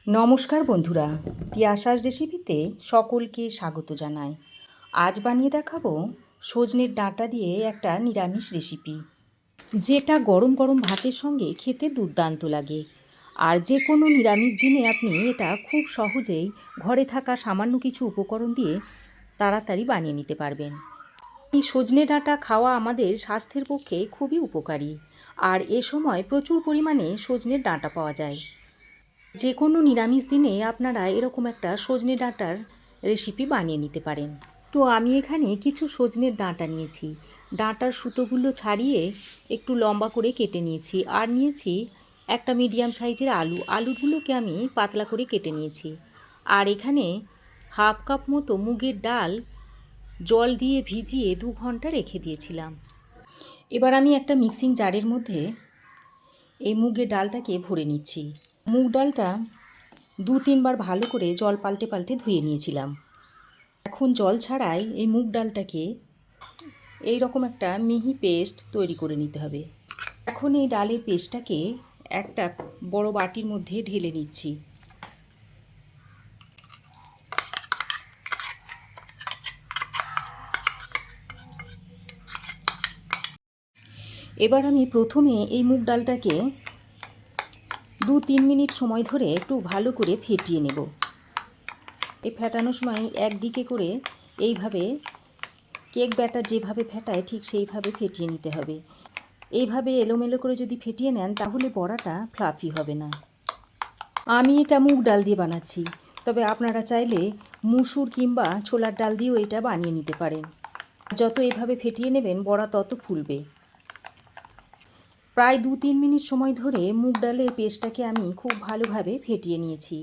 নমস্কার বন্ধুরা, তিয়াশাস রেসিপিতে সকলকে স্বাগত জানাই। আজ বানিয়ে দেখাবো সজনের ডাঁটা দিয়ে একটা নিরামিষ রেসিপি, যেটা গরম গরম ভাতের সঙ্গে খেতে দুর্দান্ত লাগে। আর যে কোনো নিরামিষ দিনে আপনি এটা খুব সহজেই ঘরে থাকা সামান্য কিছু উপকরণ দিয়ে তাড়াতাড়ি বানিয়ে নিতে পারবেন। এই সজনে ডাঁটা খাওয়া আমাদের স্বাস্থ্যের পক্ষে খুবই উপকারী, আর এ সময় প্রচুর পরিমাণে সজনের ডাঁটা পাওয়া যায়। যে কোনো নিরামিষ দিনে আপনারা এরকম একটা সজনে ডাঁটার রেসিপি বানিয়ে নিতে পারেন। তো আমি এখানে কিছু সজনের ডাঁটা নিয়েছি। ডাঁটার সুতোগুলো ছাড়িয়ে একটু লম্বা করে কেটে নিয়েছি। আর নিয়েছি একটা মিডিয়াম সাইজের আলুগুলোকে আমি পাতলা করে কেটে নিয়েছি। আর এখানে হাফ কাপ মতো মুগের ডাল জল দিয়ে ভিজিয়ে 2 ঘন্টা রেখে দিয়েছিলাম। এবার আমি একটা মিক্সিং জারের মধ্যে এই মুগের ডালটাকে ভরে নিচ্ছি। মুগ ডালটা 2-3 বার ভালো করে জল পাল্টে পাল্টে ধুয়ে নিয়েছিলাম। এখন জল ছাড়াই এই মুগ ডালটাকে এই রকম একটা মিহি পেস্ট তৈরি করে নিতে হবে। এখন এই ডালের পেস্টটাকে একটা বড় বাটির মধ্যে ঢেলে নিচ্ছি। এবার আমি প্রথমে এই মুগ ডালটাকে 2-3 মিনিট সময় ধরে একটু ভালো করে ফেটিয়ে নেব। এই ফেটানোর সময় একদিকে করে এইভাবে কেক ব্যাটার যেভাবে ফেটায় ঠিক সেইভাবে ফেটিয়ে নিতে হবে। এইভাবে এলোমেলো করে যদি ফেটিয়ে নেন তাহলে বড়াটা ফ্লাফি হবে না। আমি এটা মুগ ডাল দিয়ে বানাচ্ছি, তবে আপনারা চাইলে মুসুর কিংবা ছোলার ডাল দিয়েও এটা বানিয়ে নিতে পারেন। যত এভাবে ফেটিয়ে নেবেন বড়া তত ফুলবে। প্রায় 2-3 মিনিট সময় ধরে মুগ ডালের পেস্টটাকে আমি খুব ভালোভাবে ফেটিয়ে নিয়েছি।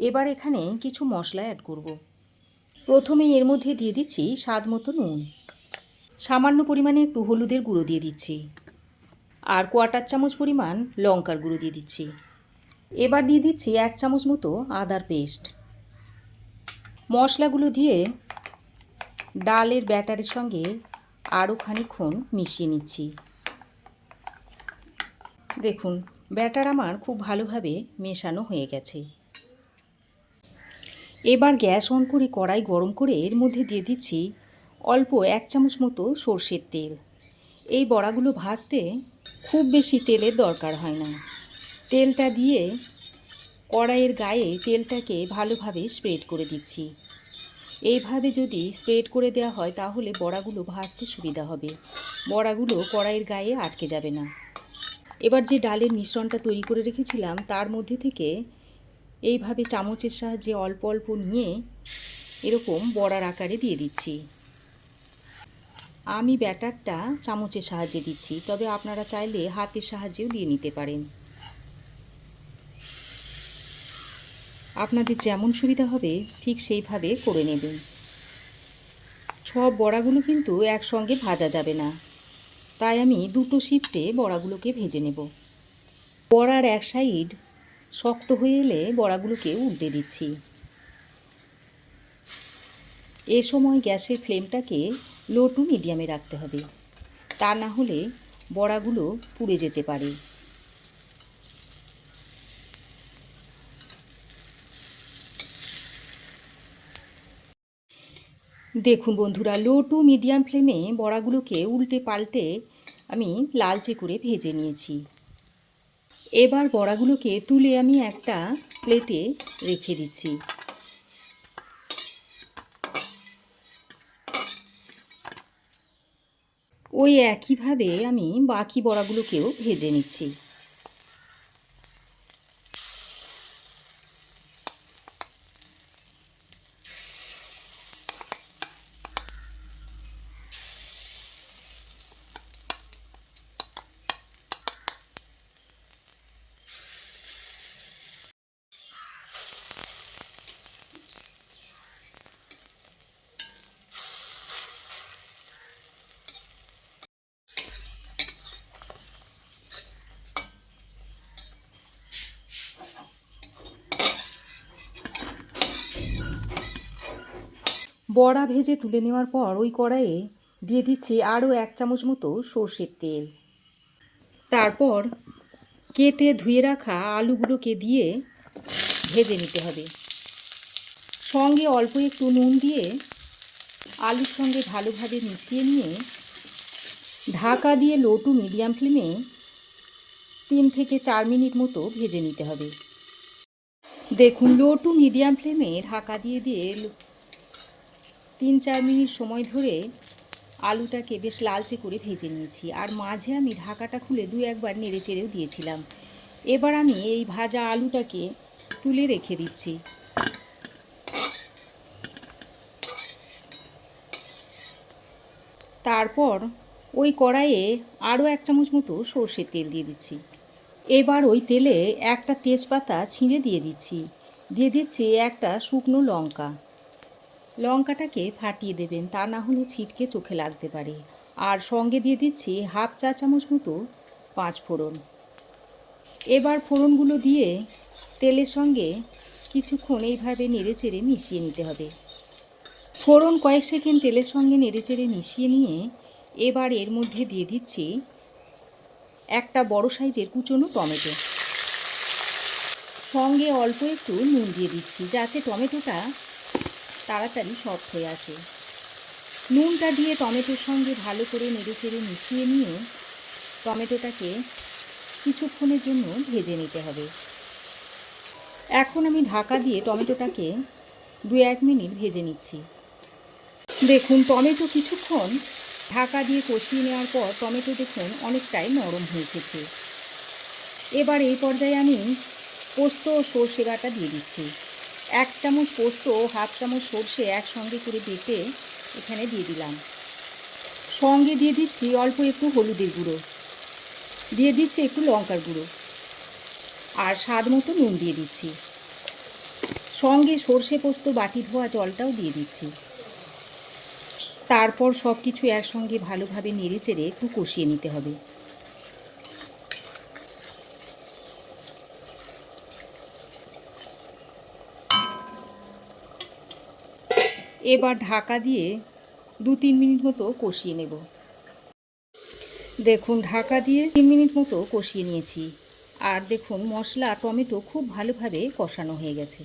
এবার এখানে কিছু মশলা অ্যাড করব। প্রথমেই এর মধ্যে দিয়ে দিচ্ছি স্বাদ মতো নুন, সামান্য পরিমাণে একটু হলুদের গুঁড়ো দিয়ে দিচ্ছি, আর 1/4 চামচ পরিমাণ লঙ্কার গুঁড়ো দিয়ে দিচ্ছি। এবার দিয়ে দিচ্ছি 1 চামচ মতো আদার পেস্ট। মশলাগুলো দিয়ে ডালের ব্যাটারের সঙ্গে আরও খানিকক্ষণ মিশিয়ে নিচ্ছি। দেখুন, ব্যাটার আমার খুব ভালোভাবে মেশানো হয়ে গেছে। এবার গ্যাস অন করে কড়াই গরম করে এর মধ্যে দিয়ে দিচ্ছি অল্প 1 চামচ মতো সর্ষের তেল। এই বড়াগুলো ভাজতে খুব বেশি তেলের দরকার হয় না। তেলটা দিয়ে কড়াইয়ের গায়ে তেলটাকে ভালোভাবে স্প্রেড করে দিচ্ছি। এইভাবে যদি স্প্রেড করে দেওয়া হয় তাহলে বড়াগুলো ভাজতে সুবিধা হবে, বড়াগুলো কড়াইয়ের গায়ে আটকে যাবে না। এবার যে ডালের মিশ্রণটা তৈরি করে রেখেছিলাম তার মধ্যে থেকে এইভাবে চামচের সাহায্যে অল্প অল্প নিয়ে এরকম বড়ার আকারে দিয়ে দিচ্ছি। আমি ব্যাটারটা চামচের সাহায্যে দিচ্ছি, তবে আপনারা চাইলে হাতের সাহায্যেও দিয়ে নিতে পারেন। আপনাদের যেমন সুবিধা হবে ঠিক সেইভাবে করে নেবেন। সব বড়াগুলো কিন্তু একসঙ্গে ভাজা যাবে না, তাই আমি 2টো শিফটে বড়াগুলোকে ভেজে নেব। বড়ার এক সাইড শক্ত হয়ে এলে বড়াগুলোকে উল্টে দিচ্ছি। এ সময় গ্যাসের ফ্লেমটাকে লো টু মিডিয়ামে রাখতে হবে, তা না হলে বড়াগুলো পুড়ে যেতে পারে। দেখুন বন্ধুরা, লো টু মিডিয়াম ফ্লেমে বড়াগুলোকে উল্টে পাল্টে আমি লালচে করে ভেজে নিয়েছি। এবার বড়াগুলোকে তুলে আমি একটা প্লেটে রেখে দিচ্ছি। ওই একইভাবে আমি বাকি বড়াগুলোকেও ভেজে নিচ্ছি। বড়া ভেজে তুলে নেওয়ার পর ওই কড়াইয়ে দিয়ে দিচ্ছি আরও 1 চামচ মতো সর্ষের তেল। তারপর কেটে ধুয়ে রাখা আলুগুলোকে দিয়ে ভেজে নিতে হবে। সঙ্গে অল্প একটু নুন দিয়ে আলুর সঙ্গে ভালোভাবে মিশিয়ে নিয়ে ঢাকা দিয়ে লো টু মিডিয়াম ফ্লেমে 3 থেকে 4 মিনিট মতো ভেজে নিতে হবে। দেখুন, লো টু মিডিয়াম ফ্লেমে ঢাকা দিয়ে 3-4 মিনিট সময় ধরে আলুটাকে বেশ লালচে করে ভেজে নিয়েছি। আর মাঝে আমি ঢাকাটা খুলে 2-1 বার নেড়ে চেড়েও দিয়েছিলাম। এবার আমি এই ভাজা আলুটাকে তুলে রেখে দিচ্ছি। তারপর ওই কড়াইয়ে আরও 1 চামচ মতো সর্ষের তেল দিয়ে দিচ্ছি। এবার ওই তেলে একটা তেজপাতা ছিঁড়ে দিয়ে দিচ্ছি একটা শুকনো লঙ্কা। লঙ্কাটাকে ফাটিয়ে দেবেন, তা না হলে ছিটকে চোখে লাগতে পারে। আর সঙ্গে দিয়ে দিচ্ছি 1/2 চা চামচ মতো 5 ফোড়ন। এবার ফোড়নগুলো দিয়ে তেলের সঙ্গে কিছুক্ষণ এইভাবে নেড়ে চেড়ে মিশিয়ে নিতে হবে। ফোড়ন কয়েক সেকেন্ড তেলের সঙ্গে নেড়ে চেড়ে মিশিয়ে নিয়ে এবার এর মধ্যে দিয়ে দিচ্ছি একটা বড় সাইজের কুচনো টমেটো। সঙ্গে অল্প একটু নুন দিয়ে দিচ্ছি, যাতে টমেটোটা তাড়াতাড়ি সফট হয়ে আসে। নুনটা দিয়ে টমেটোর সঙ্গে ভালো করে নেড়ে চেড়ে মিশিয়ে নিয়ে টমেটোটাকে কিছুক্ষণের জন্য ভেজে নিতে হবে। এখন আমি ঢাকা দিয়ে টমেটোটাকে 2-1 মিনিট ভেজে নিচ্ছি। দেখুন, টমেটো কিছুক্ষণ ঢাকা দিয়ে কষিয়ে নেওয়ার পর টমেটো দেখুন অনেকটাই নরম হয়ে এসেছে। এবার এই পর্যায়ে আমি পোস্ত ও সর্ষে বাটা দিয়ে দিচ্ছি। 1 চামচ পোস্ত ও 1/2 চামচ সর্ষে একসঙ্গে করে বেটে এখানে দিয়ে দিলাম। সঙ্গে দিয়ে দিচ্ছি অল্প একটু হলুদের গুঁড়ো, দিয়ে দিচ্ছি একটু লঙ্কার গুঁড়ো আর স্বাদ মতো নুন দিয়ে দিচ্ছি। সঙ্গে সর্ষে পোস্ত বাটি ধোয়া জলটাও দিয়ে দিচ্ছি। তারপর সব কিছু একসঙ্গে ভালোভাবে নেড়ে চেড়ে একটু কষিয়ে নিতে হবে। এবার ঢাকা দিয়ে 2-3 মিনিট মতো কষিয়ে নেব। দেখুন, ঢাকা দিয়ে 3 মিনিট মতো কষিয়ে নিয়েছি। আর দেখুন, মশলা টমেটো খুব ভালোভাবে কষানো হয়ে গেছে।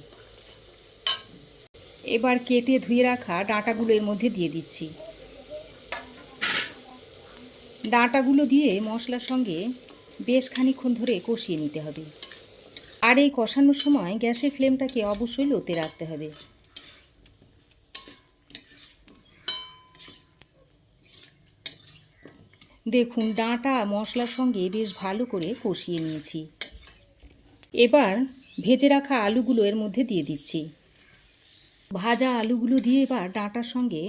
এবার কেটে ধুয়ে রাখা ডাঁটাগুলো এর মধ্যে দিয়ে দিচ্ছি। ডাঁটাগুলো দিয়ে মশলার সঙ্গে বেশ খানিকক্ষণ ধরে কষিয়ে নিতে হবে। আর এই কষানোর সময় গ্যাসের ফ্লেমটাকে অবশ্যই লোতে রাখতে হবে। দেখুন, ডাঁটা মশলার সঙ্গে বেশ ভালো করে কষিয়ে নিয়েছি। এবার ভেজে রাখা আলুগুলো এর মধ্যে দিয়ে দিচ্ছি। ভাজা আলুগুলো দিয়ে এবার ডাঁটার সঙ্গে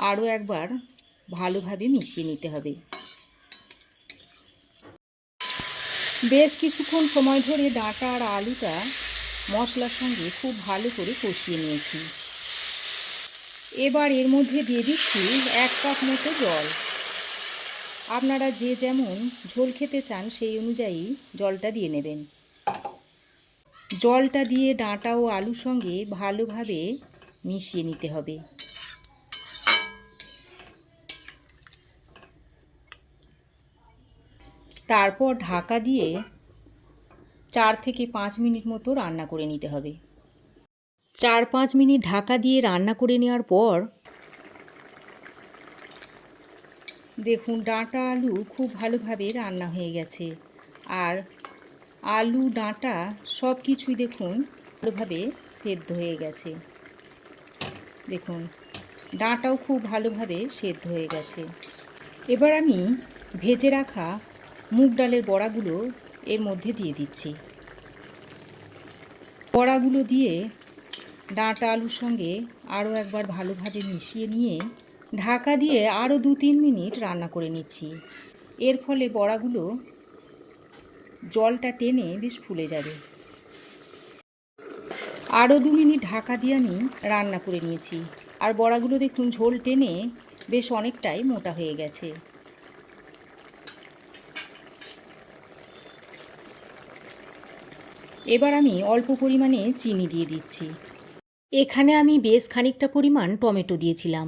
আরও একবার ভালোভাবে মিশিয়ে নিতে হবে। বেশ কিছুক্ষণ সময় ধরে ডাঁটা আর আলুটা মশলার সঙ্গে খুব ভালো করে কষিয়ে নিয়েছি। এবার এর মধ্যে দিয়ে দিচ্ছি 1 কাপ মতো জল। আপনারা যে যেমন ঝোল খেতে চান সেই অনুযায়ী জলটা দিয়ে নেবেন। জলটা দিয়ে ডাঁটা ও আলুর সঙ্গে ভালোভাবে মিশিয়ে নিতে হবে। তারপর ঢাকা দিয়ে 4 থেকে 5 মিনিট মতো রান্না করে নিতে হবে। 4-5 মিনিট ঢাকা দিয়ে রান্না করে নেওয়ার পর দেখুন, ডাঁটা আলু খুব ভালোভাবে রান্না হয়ে গেছে। আর আলু ডাঁটা সব কিছুই দেখুন ভালোভাবে সেদ্ধ হয়ে গেছে। দেখুন, ডাঁটাও খুব ভালোভাবে সেদ্ধ হয়ে গেছে। এবার আমি ভেজে রাখা মুগ ডালের বড়াগুলো এর মধ্যে দিয়ে দিচ্ছি। বড়াগুলো দিয়ে ডাঁটা আলুর সঙ্গে আরও একবার ভালোভাবে মিশিয়ে নিয়ে ঢাকা দিয়ে আরও 2-3 মিনিট রান্না করে নিচ্ছি। এর ফলে বড়াগুলো জলটা টেনে বেশ ফুলে যাবে। আরও 2 মিনিট ঢাকা দিয়ে আমি রান্না করে নিয়েছি। আর বড়াগুলো দেখুন ঝোল টেনে বেশ অনেকটাই মোটা হয়ে গেছে। এবার আমি অল্প পরিমাণে চিনি দিয়ে দিচ্ছি। এখানে আমি বেশ খানিকটা পরিমাণ টমেটো দিয়েছিলাম,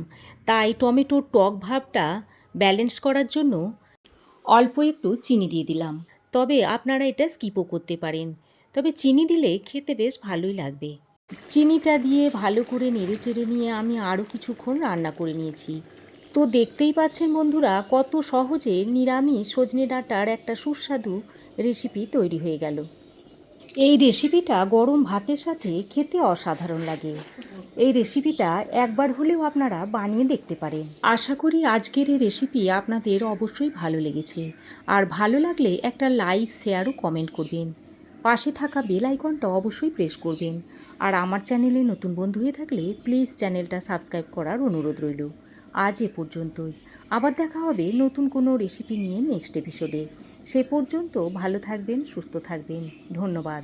তাই টমেটোর টক ভাবটা ব্যালেন্স করার জন্য অল্প একটু চিনি দিয়ে দিলাম। তবে আপনারা এটা স্কিপও করতে পারেন। তবে চিনি দিলে খেতে বেশ ভালোই লাগবে। চিনিটা দিয়ে ভালো করে নেড়ে চেড়ে নিয়ে আমি আরও কিছুক্ষণ রান্না করে নিয়েছি। তো দেখতেই পাচ্ছেন বন্ধুরা, কত সহজে নিরামিষ সজনে ডাঁটার একটা সুস্বাদু রেসিপি তৈরি হয়ে গেল। এই রেসিপিটা গরম ভাতের সাথে খেতে অসাধারণ লাগে। এই রেসিপিটা একবার হলেও আপনারা বানিয়ে দেখতে পারেন। আশা করি আজকের এই রেসিপি আপনাদের অবশ্যই ভালো লেগেছে। আর ভালো লাগলে একটা লাইক, শেয়ার ও কমেন্ট করবেন। পাশে থাকা বেল আইকনটা অবশ্যই প্রেস করবেন। আর আমার চ্যানেলে নতুন বন্ধু হয়ে থাকলে প্লিজ চ্যানেলটা সাবস্ক্রাইব করার অনুরোধ রইল। আজ এ পর্যন্তই। আবার দেখা হবে নতুন কোনো রেসিপি নিয়ে নেক্সট এপিসোডে। সে পর্যন্ত ভালো থাকবেন, সুস্থ থাকবেন। ধন্যবাদ।